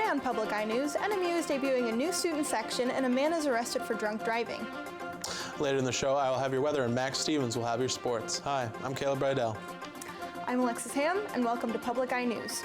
Today on Public Eye News, NMU is debuting a new student section and a man is arrested for drunk driving. Later in the show, I will have your weather and Max Stevens will have your sports. Hi, I'm Caleb Rydell. I'm Alexis Ham, and welcome to Public Eye News.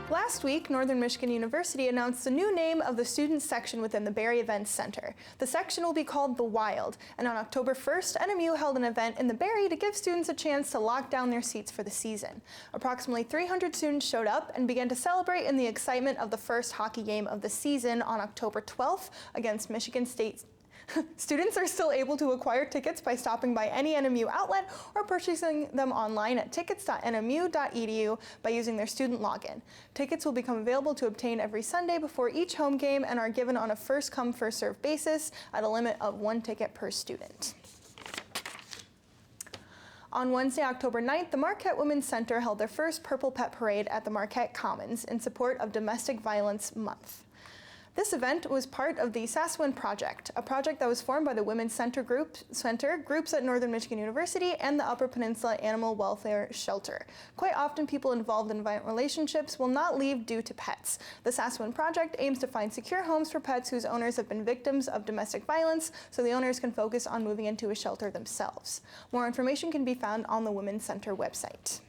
Last week, Northern Michigan University announced the new name of the student section within the Barry Events Center. The section will be called The Wild, and on October 1st, NMU held an event in the Barry to give students a chance to lock down their seats for the season. Approximately 300 students showed up and began to celebrate in the excitement of the first hockey game of the season on October 12th against Michigan State. Students are still able to acquire tickets by stopping by any NMU outlet or purchasing them online at tickets.nmu.edu by using their student login. Tickets will become available to obtain every Sunday before each home game and are given on a first-come, first-served basis at a limit of 1 ticket per student. On Wednesday, October 9th, the Marquette Women's Center held their first Purple Pet Parade at the Marquette Commons in support of Domestic Violence Month. This event was part of the Sassoon Project, a project that was formed by the Women's Center groups at Northern Michigan University and the Upper Peninsula Animal Welfare Shelter. Quite often, people involved in violent relationships will not leave due to pets. The Sassoon Project aims to find secure homes for pets whose owners have been victims of domestic violence, so the owners can focus on moving into a shelter themselves. More information can be found on the Women's Center website.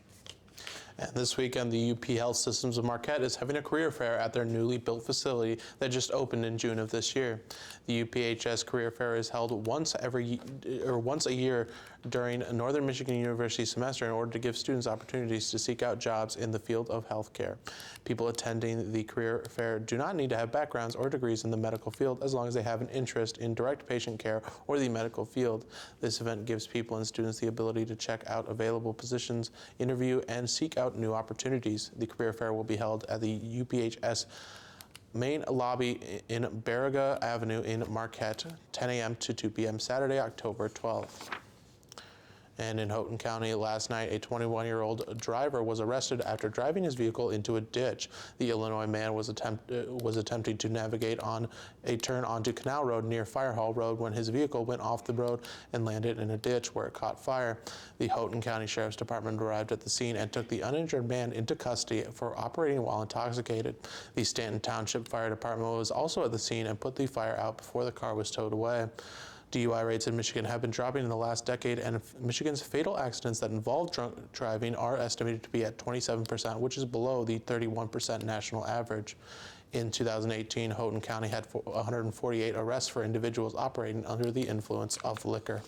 And this weekend, the UP Health Systems of Marquette is having a career fair at their newly built facility that just opened in June of this year. The UPHS Career Fair is held once a year during Northern Michigan University semester in order to give students opportunities to seek out jobs in the field of healthcare. People attending the career fair do not need to have backgrounds or degrees in the medical field as long as they have an interest in direct patient care or the medical field. This event gives people and students the ability to check out available positions, interview, and seek out new opportunities. The career fair will be held at the UPHS main lobby in Baraga Avenue in Marquette, 10 a.m. to 2 p.m. Saturday, October 12th. And in Houghton County last night, a 21-year-old driver was arrested after driving his vehicle into a ditch. The Illinois man was attempting to navigate on a turn onto Canal Road near Fire Hall Road when his vehicle went off the road and landed in a ditch where it caught fire. The Houghton County Sheriff's Department arrived at the scene and took the uninjured man into custody for operating while intoxicated. The Stanton Township Fire Department was also at the scene and put the fire out before the car was towed away. DUI rates in Michigan have been dropping in the last decade, and Michigan's fatal accidents that involve drunk driving are estimated to be at 27%, which is below the 31% national average. In 2018, Houghton County had 148 arrests for individuals operating under the influence of liquor.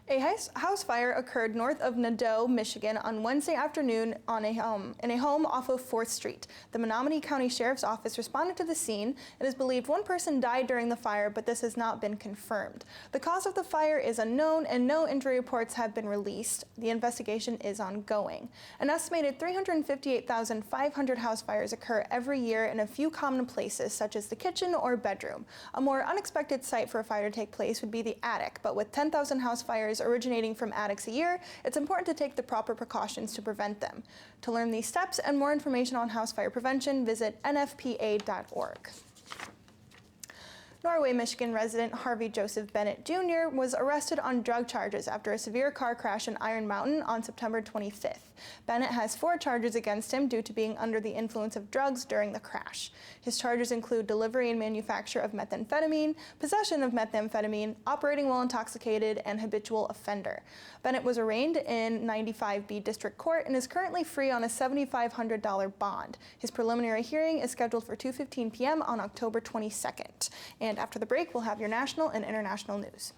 A house fire occurred north of Nadeau, Michigan on Wednesday afternoon in a home off of 4th Street. The Menominee County Sheriff's Office responded to the scene. It is believed one person died during the fire, but this has not been confirmed. The cause of the fire is unknown and no injury reports have been released. The investigation is ongoing. An estimated 358,500 house fires occur every year in a few common places, such as the kitchen or bedroom. A more unexpected site for a fire to take place would be the attic, but with 10,000 house fires originating from attics a year, it's important to take the proper precautions to prevent them. To learn these steps and more information on house fire prevention, visit nfpa.org. Norway, Michigan resident Harvey Joseph Bennett Jr. was arrested on drug charges after a severe car crash in Iron Mountain on September 25th. Bennett has 4 charges against him due to being under the influence of drugs during the crash. His charges include delivery and manufacture of methamphetamine, possession of methamphetamine, operating while intoxicated, and habitual offender. Bennett was arraigned in 95B District Court and is currently free on a $7,500 bond. His preliminary hearing is scheduled for 2:15 p.m. on October 22nd. And after the break, we'll have your national and international news.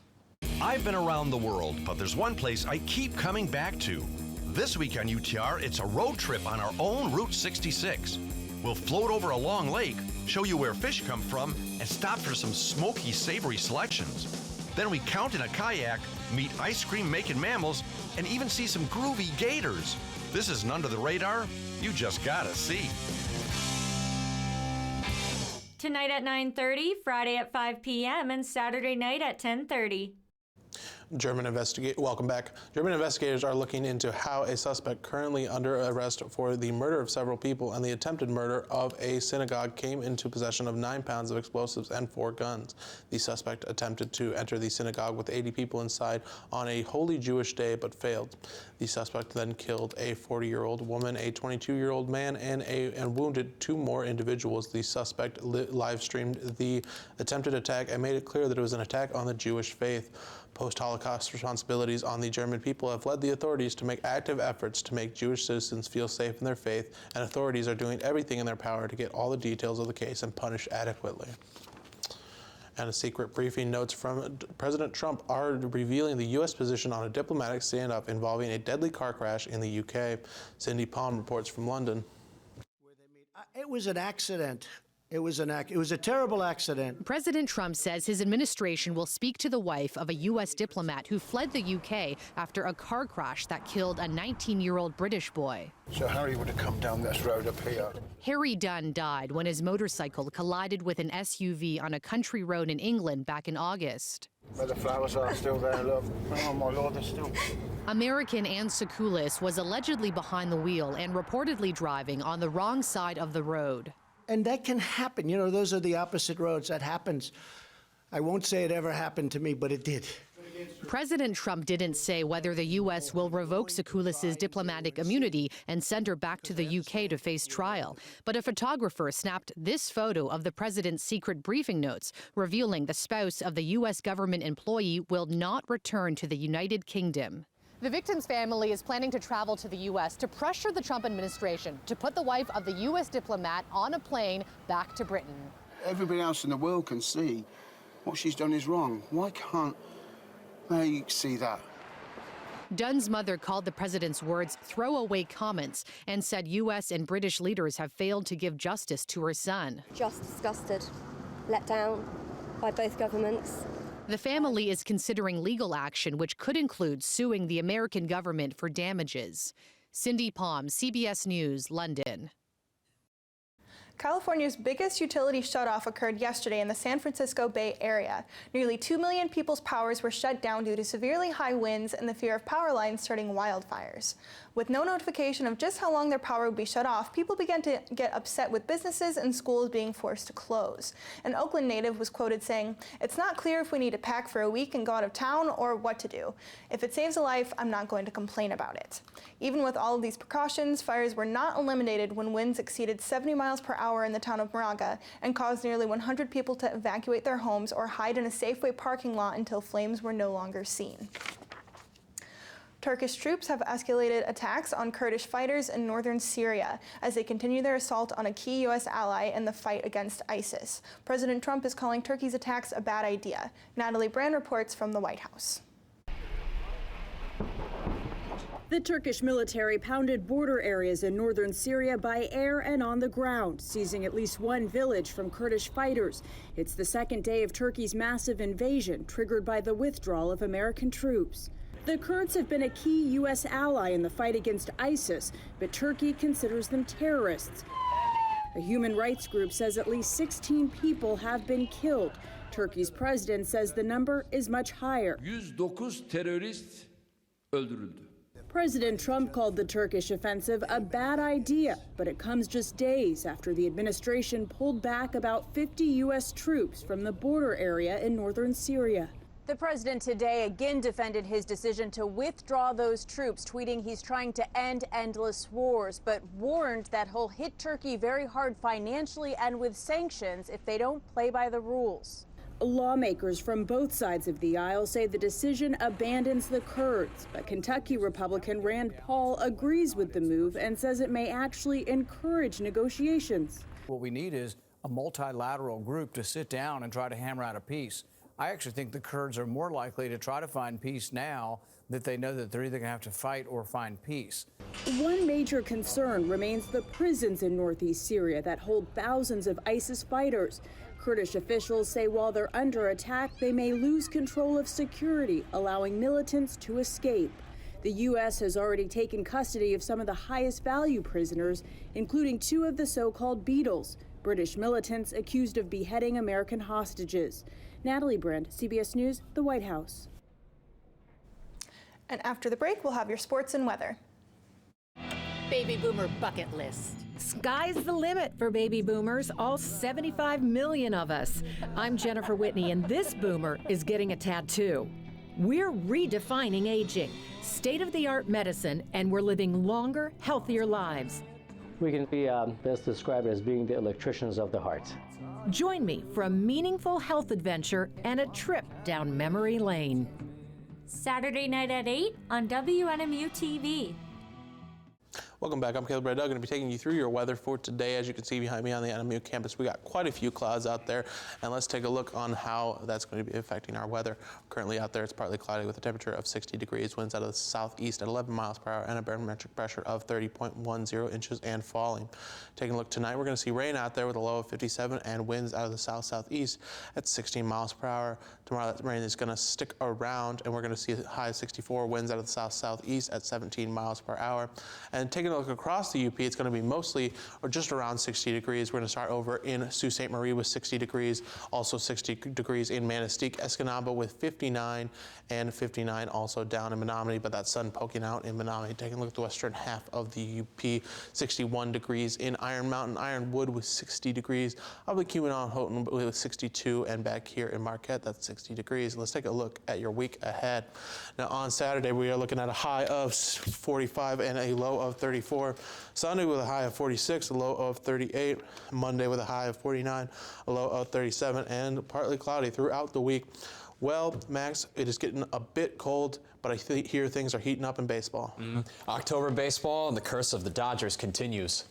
I've been around the world, but there's one place I keep coming back to. This week on UTR, it's a road trip on our own Route 66. We'll float over a long lake, show you where fish come from, and stop for some smoky, savory selections. Then we count in a kayak, meet ice cream making mammals, and even see some groovy gators. This isn't under the radar. You just gotta see. Tonight at 9:30, Friday at 5 p.m., and Saturday night at 10:30. Welcome back. German investigators are looking into how a suspect currently under arrest for the murder of several people and the attempted murder of a synagogue came into possession of 9 pounds of explosives and 4 guns. The suspect attempted to enter the synagogue with 80 people inside on a holy Jewish day but failed. The suspect then killed a 40-year-old woman, a 22-year-old man, and wounded 2 more individuals. The suspect live-streamed the attempted attack and made it clear that it was an attack on the Jewish faith. Post-Holocaust responsibilities on the German people have led the authorities to make active efforts to make Jewish citizens feel safe in their faith, and authorities are doing everything in their power to get all the details of the case and punish adequately. And a secret briefing notes from President Trump are revealing the U.S. position on a diplomatic standoff involving a deadly car crash in the U.K. Cindy Palm reports from London. It was an accident. It was a terrible accident. President Trump says his administration will speak to the wife of a U.S. diplomat who fled the U.K. after a car crash that killed a 19-year-old British boy. So Harry would have come down this road up here. Harry Dunn died when his motorcycle collided with an SUV on a country road in England back in August. Where the flowers are still there, look. Oh my Lord, they're still... American Ann Sekulis was allegedly behind the wheel and reportedly driving on the wrong side of the road. And that can happen. You know, those are the opposite roads. That happens. I won't say it ever happened to me, but it did. President Trump didn't say whether the U.S. will revoke Sekulis's diplomatic immunity and send her back to the U.K. to face trial. But a photographer snapped this photo of the president's secret briefing notes, revealing the spouse of the U.S. government employee will not return to the United Kingdom. The victim's family is planning to travel to the U.S. to pressure the Trump administration to put the wife of the U.S. diplomat on a plane back to Britain. Everybody else in the world can see what she's done is wrong. Why can't they see that? Dunn's mother called the president's words throwaway comments and said U.S. and British leaders have failed to give justice to her son. Just disgusted, let down by both governments. The family is considering legal action, which could include suing the American government for damages. Cindy Palm, CBS News, London. California's biggest utility shutoff occurred yesterday in the San Francisco Bay Area. Nearly 2 million people's powers were shut down due to severely high winds and the fear of power lines starting wildfires. With no notification of just how long their power would be shut off, people began to get upset with businesses and schools being forced to close. An Oakland native was quoted saying, "It's not clear if we need to pack for a week and go out of town or what to do. If it saves a life, I'm not going to complain about it." Even with all of these precautions, fires were not eliminated when winds exceeded 70 miles per hour in the town of Moraga and caused nearly 100 people to evacuate their homes or hide in a Safeway parking lot until flames were no longer seen. Turkish troops have escalated attacks on Kurdish fighters in northern Syria as they continue their assault on a key U.S. ally in the fight against ISIS. President Trump is calling Turkey's attacks a bad idea. Natalie Brand reports from the White House. The Turkish military pounded border areas in northern Syria by air and on the ground, seizing at least one village from Kurdish fighters. It's the second day of Turkey's massive invasion, triggered by the withdrawal of American troops. The Kurds have been a key U.S. ally in the fight against ISIS, but Turkey considers them terrorists. A human rights group says at least 16 people have been killed. Turkey's president says the number is much higher. 109 terörist öldürüldü. President Trump called the Turkish offensive a bad idea, but it comes just days after the administration pulled back about 50 U.S. troops from the border area in northern Syria. The president today again defended his decision to withdraw those troops, tweeting he's trying to end endless wars, but warned that he'll hit Turkey very hard financially and with sanctions if they don't play by the rules. Lawmakers from both sides of the aisle say the decision abandons the Kurds, but Kentucky Republican Rand Paul agrees with the move and says it may actually encourage negotiations. What we need is a multilateral group to sit down and try to hammer out a peace. I actually think the Kurds are more likely to try to find peace now that they know that they're either going to have to fight or find peace. One major concern remains the prisons in northeast Syria that hold thousands of ISIS fighters. Kurdish officials say while they're under attack, they may lose control of security, allowing militants to escape. The U.S. has already taken custody of some of the highest value prisoners, including 2 of the so-called Beatles, British militants accused of beheading American hostages. Natalie Brand, CBS News, the White House. And after the break, we'll have your sports and weather. Baby Boomer bucket list. Sky's the limit for baby boomers, all 75 million of us. I'm Jennifer Whitney, and this boomer is getting a tattoo. We're redefining aging, state-of-the-art medicine, and we're living longer, healthier lives. We can be best described as being the electricians of the heart. Join me for a meaningful health adventure and a trip down memory lane. Saturday night at 8 on WNMU TV. Welcome back. I'm Caleb Red. I'm going to be taking you through your weather for today. As you can see behind me on the NMU campus, we got quite a few clouds out there, and let's take a look on how that's going to be affecting our weather. Currently out there, it's partly cloudy with a temperature of 60 degrees, winds out of the southeast at 11 miles per hour, and a barometric pressure of 30.10 inches and falling. Taking a look tonight, we're going to see rain out there with a low of 57 and winds out of the south-southeast at 16 miles per hour. Tomorrow, that rain is going to stick around, and we're going to see a high of 64, winds out of the south-southeast at 17 miles per hour. And taking a look across the UP, it's going to be mostly or just around 60 degrees. We're going to start over in Sault Ste. Marie with 60 degrees, also 60 degrees in Manistee, Escanaba with 59, and 59 also down in Menominee, but that sun poking out in Menominee. Taking a look at the western half of the UP, 61 degrees in Iron Mountain, Ironwood with 60 degrees, up in Keweenaw, Houghton with 62, and back here in Marquette, that's 60 degrees. Let's take a look at your week ahead. Now on Saturday, we are looking at a high of 45 and a low of 34. Sunday with a high of 46, a low of 38. Monday with a high of 49, a low of 37, and partly cloudy throughout the week. Well, Max, it is getting a bit cold, but I hear things are heating up in baseball. October baseball and the curse of the Dodgers continues.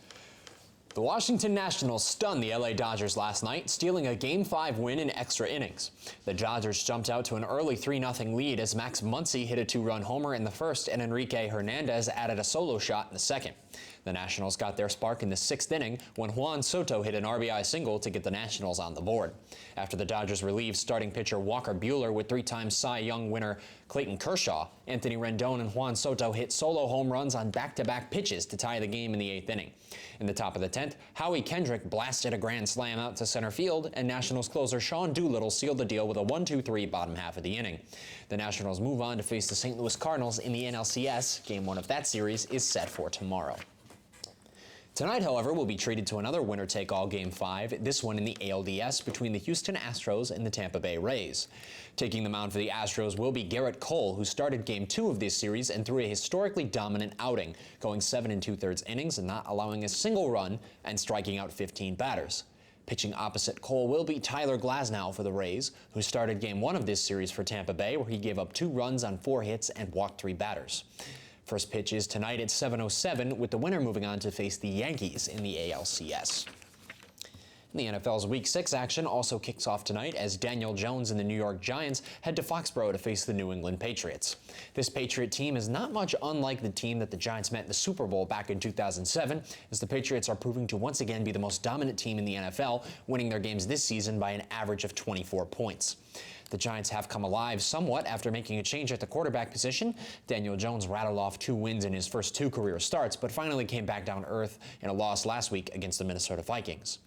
The Washington Nationals stunned the LA Dodgers last night, stealing a Game 5 win in extra innings. The Dodgers jumped out to an early 3-0 lead as Max Muncy hit a 2-run homer in the first and Enrique Hernandez added a solo shot in the second. The Nationals got their spark in the 6th inning when Juan Soto hit an RBI single to get the Nationals on the board. After the Dodgers relieved starting pitcher Walker Buehler with 3-time Cy Young winner Clayton Kershaw, Anthony Rendon and Juan Soto hit solo home runs on back-to-back pitches to tie the game in the 8th inning. In the top of the 10th, Howie Kendrick blasted a grand slam out to center field, and Nationals closer Sean Doolittle sealed the deal with a 1-2-3 bottom half of the inning. The Nationals move on to face the St. Louis Cardinals in the NLCS. Game 1 of that series is set for tomorrow. Tonight, however, will be treated to another winner-take-all Game 5, this one in the ALDS between the Houston Astros and the Tampa Bay Rays. Taking the mound for the Astros will be Garrett Cole, who started Game 2 of this series and threw a historically dominant outing, going 7 2/3 innings and not allowing a single run and striking out 15 batters. Pitching opposite Cole will be Tyler Glasnow for the Rays, who started Game 1 of this series for Tampa Bay, where he gave up 2 runs on 4 hits and walked 3 batters. First pitch is tonight at 7:07, with the winner moving on to face the Yankees in the ALCS. The NFL's Week 6 action also kicks off tonight as Daniel Jones and the New York Giants head to Foxborough to face the New England Patriots. This Patriot team is not much unlike the team that the Giants met in the Super Bowl back in 2007, as the Patriots are proving to once again be the most dominant team in the NFL, winning their games this season by an average of 24 points. The Giants have come alive somewhat after making a change at the quarterback position. Daniel Jones rattled off 2 wins in his first 2 career starts, but finally came back down to earth in a loss last week against the Minnesota Vikings.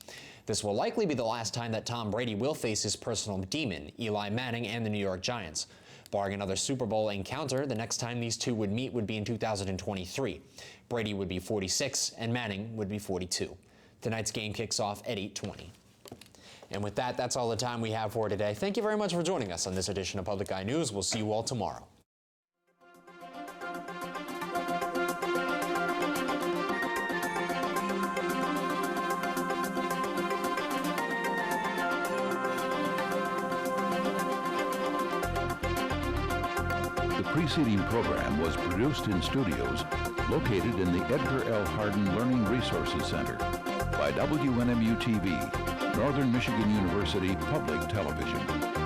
This will likely be the last time that Tom Brady will face his personal demon, Eli Manning, and the New York Giants. Barring another Super Bowl encounter, the next time these two would meet would be in 2023. Brady would be 46 and Manning would be 42. Tonight's game kicks off at 8:20. And with that, that's all the time we have for today. Thank you very much for joining us on this edition of Public Eye News. We'll see you all tomorrow. The preceding program was produced in studios located in the Edgar L. Hardin Learning Resources Center by WNMU TV, Northern Michigan University Public Television.